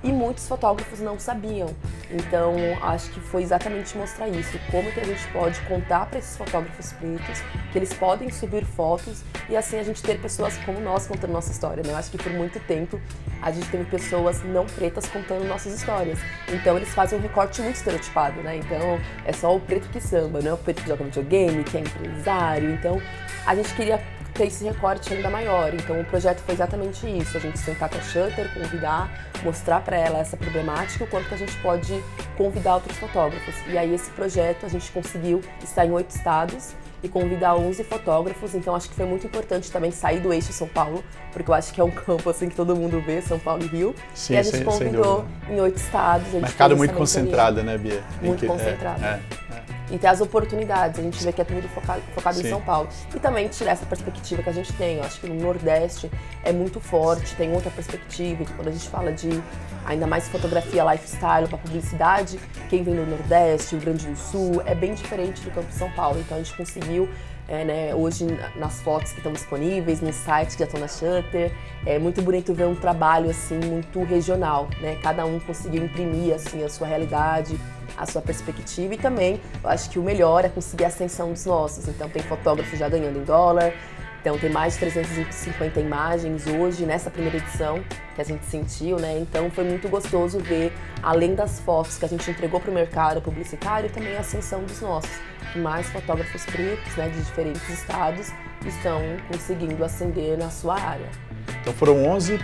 E muitos fotógrafos não sabiam. Então, acho que foi exatamente mostrar isso, como que a gente pode contar para esses fotógrafos pretos que eles podem subir fotos e assim a gente ter pessoas como nós contando nossa história, né? Eu acho que por muito tempo a gente teve pessoas não pretas contando nossas histórias. Então, eles fazem um recorte muito estereotipado, né? Então, é só o preto que samba, né? O preto que joga videogame, que é empresário. Então, a gente queria ter esse recorte ainda maior. Então o projeto foi exatamente isso, a gente sentar com a Shutter, convidar, mostrar para ela essa problemática, o quanto que a gente pode convidar outros fotógrafos. E aí esse projeto a gente conseguiu estar em 8 estados e convidar 11 fotógrafos, então acho que foi muito importante também sair do eixo São Paulo, porque eu acho que é um campo assim que todo mundo vê, São Paulo e Rio. Sim, e a gente convidou em 8 estados. Mercado muito concentrado, né, Bia? Muito concentrado. E ter as oportunidades, a gente vê que é tudo focado em São Paulo. E também tirar essa perspectiva que a gente tem. Eu acho que no Nordeste é muito forte, tem outra perspectiva. Quando a gente fala de ainda mais fotografia lifestyle para publicidade, quem vem do Nordeste, Rio Grande do Sul, é bem diferente do campo de São Paulo. Então a gente conseguiu, né, hoje nas fotos que estão disponíveis, nos sites que já estão na Shutter, é muito bonito ver um trabalho assim muito regional, né? Cada um conseguiu imprimir assim a sua realidade, a sua perspectiva, e também eu acho que o melhor é conseguir a ascensão dos nossos. Então tem fotógrafos já ganhando em dólar, então tem mais de 350 imagens hoje nessa primeira edição que a gente sentiu, né? Então foi muito gostoso ver, além das fotos que a gente entregou para o mercado publicitário, também a ascensão dos nossos. Mais fotógrafos pretos, né, de diferentes estados estão conseguindo ascender na sua área. Então foram 11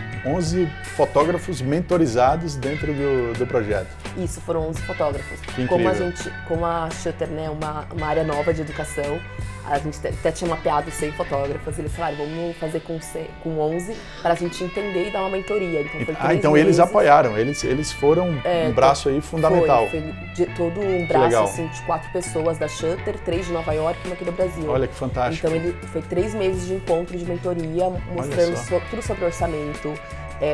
fotógrafos mentorizados dentro do projeto. Isso, foram 11 fotógrafos. Que Como a Shutter, né, uma área nova de educação, a gente até tinha mapeado 100 fotógrafos, eles falaram, vamos fazer com 11 para a gente entender e dar uma mentoria. Então foi 3 então meses. Eles apoiaram, eles foram um braço aí fundamental. Foi todo um braço assim, de 4 pessoas da Shutter, 3 de Nova York e 1 aqui do Brasil. Olha que fantástico. Então foi 3 meses de encontro de mentoria, mostrando tudo sobre orçamento,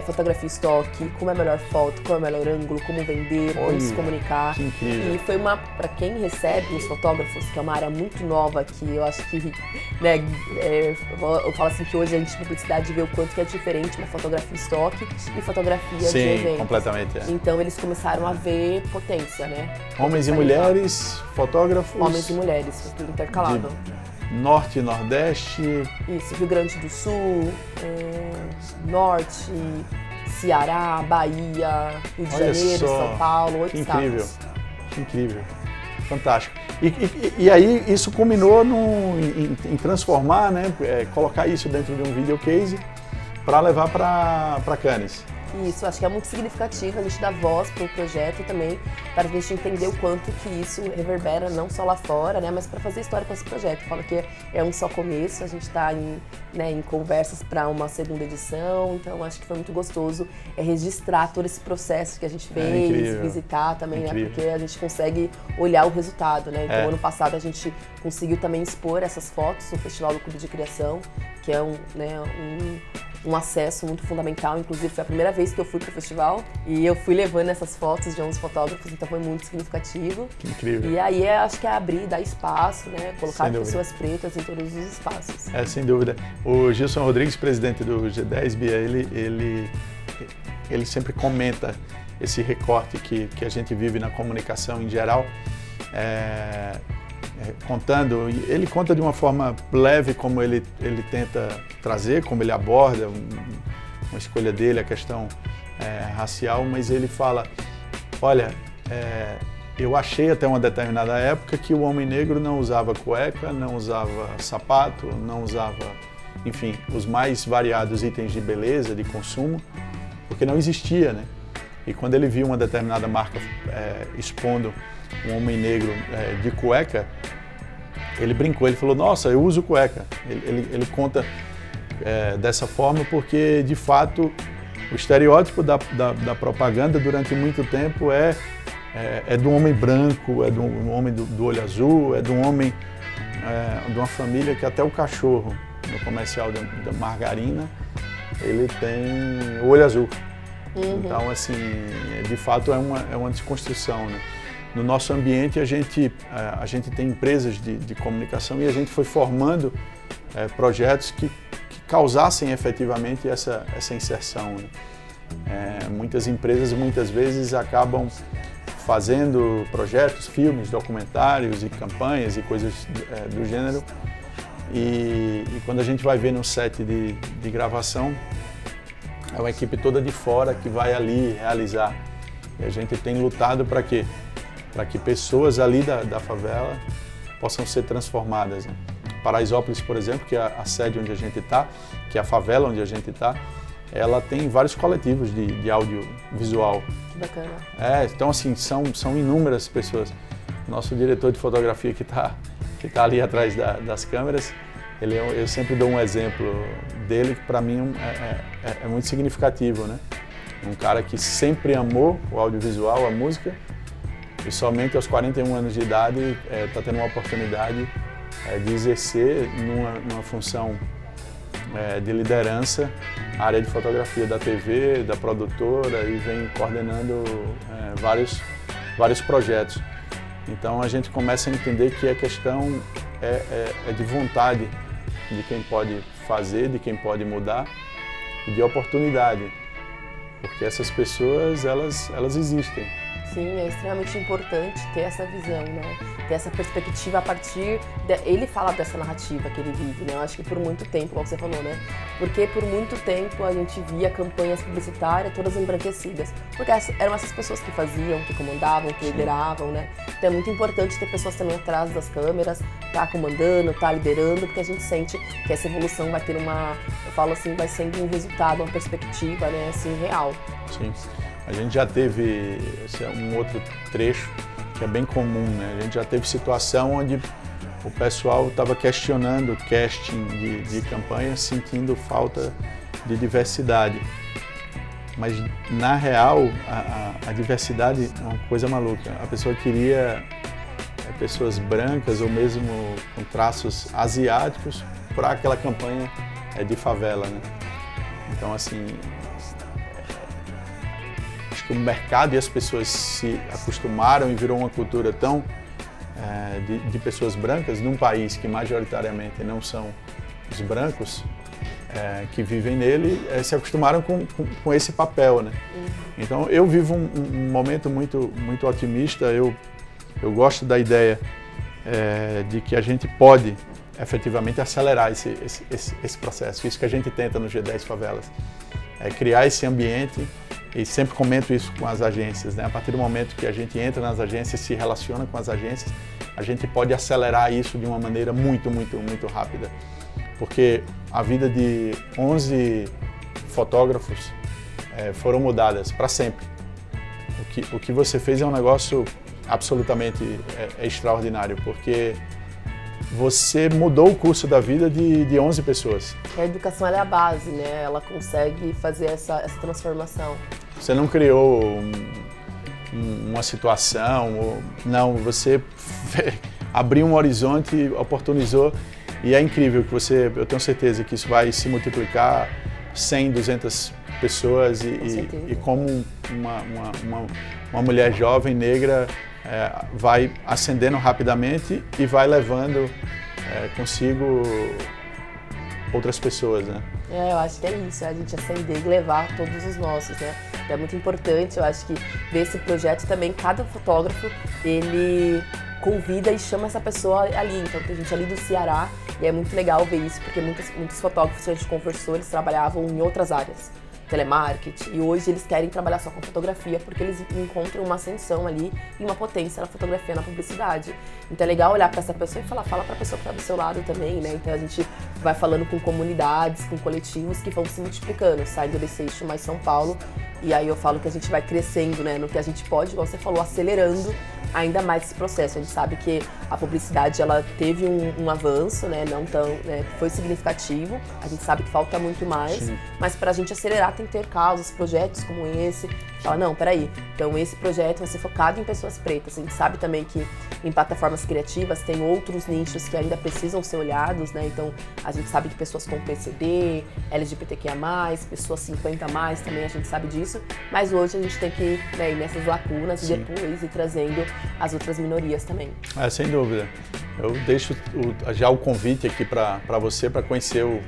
fotografia estoque, como é a melhor foto, qual é o melhor ângulo, como vender, como se comunicar. Que incrível. E foi para quem recebe os fotógrafos, que é uma área muito nova, que eu acho que, né, eu falo assim que hoje a gente na publicidade vê o quanto que é diferente uma fotografia estoque e fotografia de evento. Sim, completamente. Então eles começaram a ver potência, né? Homens e mulheres, fotógrafos. Homens e mulheres, tudo intercalado. Norte e Nordeste. Isso, Rio Grande do Sul, Norte, Ceará, Bahia, Rio de Janeiro, São Paulo, 8 estados. Que incrível, fantástico. E aí isso culminou em transformar, né, colocar isso dentro de um videocase para levar para Cannes. Isso, acho que é muito significativo a gente dar voz para o projeto também, para a gente entender o quanto que isso reverbera não só lá fora, né, mas para fazer história com esse projeto. Falo que é um só começo, a gente está em conversas para uma segunda edição, então acho que foi muito gostoso registrar todo esse processo que a gente fez, visitar também, né, porque a gente consegue olhar o resultado, né. Então ano passado a gente conseguiu também expor essas fotos no Festival do Clube de Criação, que é um acesso muito fundamental. Inclusive foi a primeira vez que eu fui para o festival e eu fui levando essas fotos de 11 fotógrafos, então foi muito significativo. Que incrível. E aí acho que é abrir, dar espaço, né, colocar pessoas pretas em todos os espaços. Sem dúvida. O Gilson Rodrigues, presidente do G10, Bia, ele sempre comenta esse recorte que a gente vive na comunicação em geral, contando, ele conta de uma forma leve como ele tenta trazer, como ele aborda uma escolha dele, a questão racial, mas ele fala, olha, eu achei até uma determinada época que o homem negro não usava cueca, não usava sapato, não usava, enfim, os mais variados itens de beleza, de consumo, porque não existia, né? E quando ele viu uma determinada marca expondo um homem negro de cueca, ele brincou, ele falou, nossa, eu uso cueca. Ele conta dessa forma porque, de fato, o estereótipo da propaganda durante muito tempo é do homem branco, é do homem do olho azul, é do homem de uma família que até o cachorro, no comercial da margarina, ele tem o olho azul. Então, assim, de fato é uma desconstrução, né? No nosso ambiente a gente tem empresas de comunicação e a gente foi formando projetos que causassem efetivamente essa inserção, né? Muitas empresas muitas vezes acabam fazendo projetos, filmes, documentários e campanhas e coisas do gênero e quando a gente vai ver no set de gravação é uma equipe toda de fora que vai ali realizar. E a gente tem lutado para quê? Para que pessoas ali da favela possam ser transformadas, né? Paraisópolis, por exemplo, que é a sede onde a gente está, que é a favela onde a gente está, ela tem vários coletivos de audiovisual. Que bacana. Então assim, são inúmeras pessoas. Nosso diretor de fotografia que tá ali atrás das câmeras, eu sempre dou um exemplo dele que para mim é muito significativo, né? Um cara que sempre amou o audiovisual, a música, e somente aos 41 anos de idade está tendo uma oportunidade de exercer numa função de liderança a área de fotografia da TV, da produtora e vem coordenando vários projetos. Então a gente começa a entender que a questão é de vontade de quem pode fazer, de quem pode mudar e de oportunidade, porque essas pessoas elas existem. Sim, é extremamente importante ter essa visão, né? Ter essa perspectiva a partir ele fala dessa narrativa que ele vive, né? Eu acho que por muito tempo, como você falou, né? Porque por muito tempo a gente via campanhas publicitárias todas embranquecidas, porque eram essas pessoas que faziam, que comandavam, que lideravam, né? Então é muito importante ter pessoas também atrás das câmeras, tá comandando, tá liderando, porque a gente sente que essa evolução vai ter eu falo assim, vai sendo um resultado, uma perspectiva, né? Assim, real. Sim. A gente já teve um outro trecho que é bem comum, né? A gente já teve situação onde o pessoal estava questionando o casting de campanha, sentindo falta de diversidade. Mas, na real, a diversidade é uma coisa maluca. A pessoa queria pessoas brancas ou mesmo com traços asiáticos para aquela campanha de favela, né? Então, assim, acho que o mercado e as pessoas se acostumaram e virou uma cultura tão de pessoas brancas num país que majoritariamente não são os brancos que vivem nele, se acostumaram com esse papel, né? Então eu vivo um momento muito otimista. Eu gosto da ideia de que a gente pode efetivamente acelerar esse processo. Isso que a gente tenta no G10 Favelas, criar esse ambiente. E sempre comento isso com as agências, né? A partir do momento que a gente entra nas agências, se relaciona com as agências, a gente pode acelerar isso de uma maneira muito rápida. Porque a vida de 11 fotógrafos foram mudadas para sempre. O que você fez é um negócio absolutamente extraordinário, porque você mudou o curso da vida de 11 pessoas. A educação ela é a base, né? Ela consegue fazer essa transformação. Você não criou uma situação, não, você abriu um horizonte, oportunizou, e é incrível que eu tenho certeza que isso vai se multiplicar 100, 200 pessoas e como uma mulher jovem, negra, vai ascendendo rapidamente e vai levando consigo outras pessoas, né? Eu acho que é isso, a gente ascender e levar todos os nossos, né? É muito importante, eu acho que desse projeto também, cada fotógrafo, ele convida e chama essa pessoa ali. Então tem gente ali do Ceará e é muito legal ver isso, porque muitos fotógrafos que a gente conversou, eles trabalhavam em outras áreas, telemarketing, e hoje eles querem trabalhar só com fotografia porque eles encontram uma ascensão ali e uma potência na fotografia, na publicidade. Então é legal olhar para essa pessoa e fala para a pessoa que está do seu lado também, né? Então a gente vai falando com comunidades, com coletivos que vão se multiplicando, saindo desse eixo mais São Paulo, e aí eu falo que a gente vai crescendo, né? No que a gente pode, igual você falou, acelerando ainda mais esse processo. A gente sabe que a publicidade ela teve um avanço, né? Não tão, né? Foi significativo. A gente sabe que falta muito mais, sim, mas para a gente acelerar tem que ter causas, projetos como esse. Fala, não, peraí, então esse projeto vai ser focado em pessoas pretas. A gente sabe também que em plataformas criativas tem outros nichos que ainda precisam ser olhados, né? Então a gente sabe que pessoas com PCD, LGBTQIA+, pessoas 50+, também a gente sabe disso, mas hoje a gente tem que ir, né, nessas lacunas, sim, e depois ir trazendo as outras minorias também. Sem dúvida. Eu deixo já o convite aqui para você, para conhecer o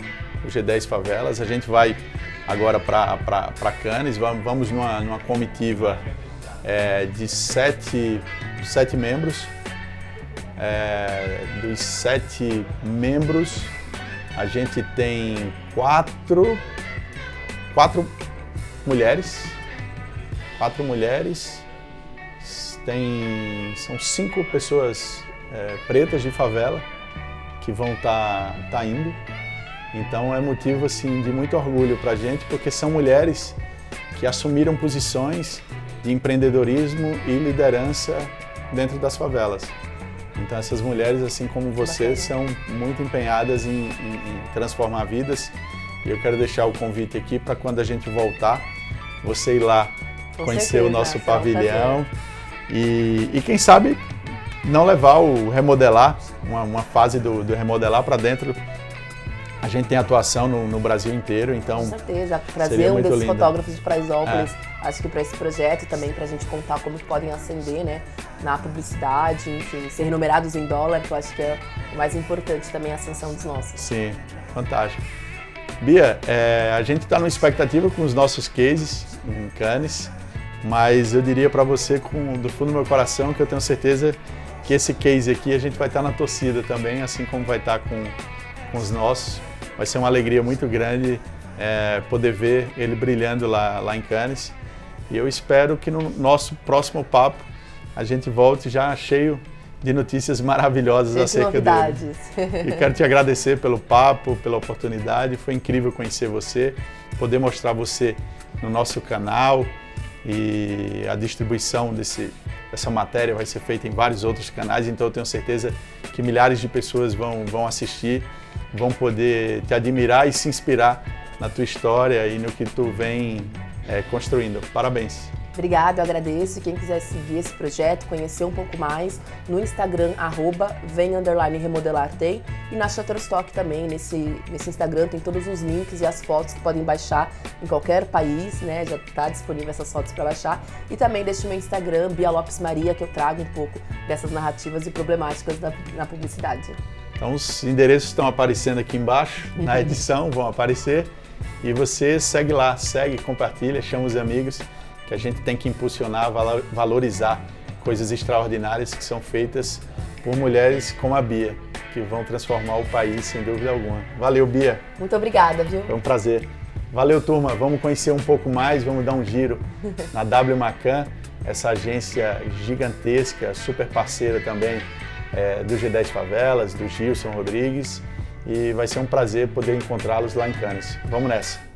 G10 Favelas. A gente vai agora para Cannes, vamos numa comitiva de sete membros. Dos 7 membros, a gente tem quatro mulheres. São 5 pessoas pretas de favela que vão tá indo. Então é motivo assim, de muito orgulho para a gente, porque são mulheres que assumiram posições de empreendedorismo e liderança dentro das favelas. Então essas mulheres, assim como você, são muito empenhadas em transformar vidas. E eu quero deixar o convite aqui para quando a gente voltar, você ir lá conhecer o nosso pavilhão e quem sabe não levar o remodelar, uma fase do remodelar para dentro. A gente tem atuação no Brasil inteiro, então com certeza, trazer um desses fotógrafos de Paraisópolis, acho que para esse projeto também, para a gente contar como podem ascender, né, na publicidade, enfim, ser remunerados em dólar, que eu acho que é o mais importante também, a ascensão dos nossos. Sim, fantástico. Bia, a gente está numa expectativa com os nossos cases em Cannes, mas eu diria para você, do fundo do meu coração, que eu tenho certeza que esse case aqui a gente vai estar na torcida também, assim como vai estar com os nossos. Vai ser uma alegria muito grande poder ver ele brilhando lá em Cannes. E eu espero que no nosso próximo papo a gente volte já cheio de notícias maravilhosas acerca dele. E quero te agradecer pelo papo, pela oportunidade. Foi incrível conhecer você, poder mostrar você no nosso canal, e a distribuição dessa matéria vai ser feita em vários outros canais, então eu tenho certeza que milhares de pessoas vão assistir, vão poder te admirar e se inspirar na tua história e no que tu vem construindo. Parabéns! Obrigada, eu agradeço. Quem quiser seguir esse projeto, conhecer um pouco mais, no Instagram, @vem_remodelar_tem, e na Shutterstock também, nesse Instagram tem todos os links e as fotos que podem baixar em qualquer país, né? Já está disponível essas fotos para baixar. E também deixo meu Instagram, Bia Lopes Maria, que eu trago um pouco dessas narrativas e problemáticas na publicidade. Então os endereços estão aparecendo aqui embaixo, na edição, vão aparecer. E você segue lá, compartilha, chama os amigos, que a gente tem que impulsionar, valorizar coisas extraordinárias que são feitas por mulheres como a Bia, que vão transformar o país, sem dúvida alguma. Valeu, Bia. Muito obrigada, viu? Foi um prazer. Valeu, turma. Vamos conhecer um pouco mais, vamos dar um giro na W Macan, essa agência gigantesca, super parceira também do G10 Favelas, do Gilson Rodrigues. E vai ser um prazer poder encontrá-los lá em Cannes. Vamos nessa!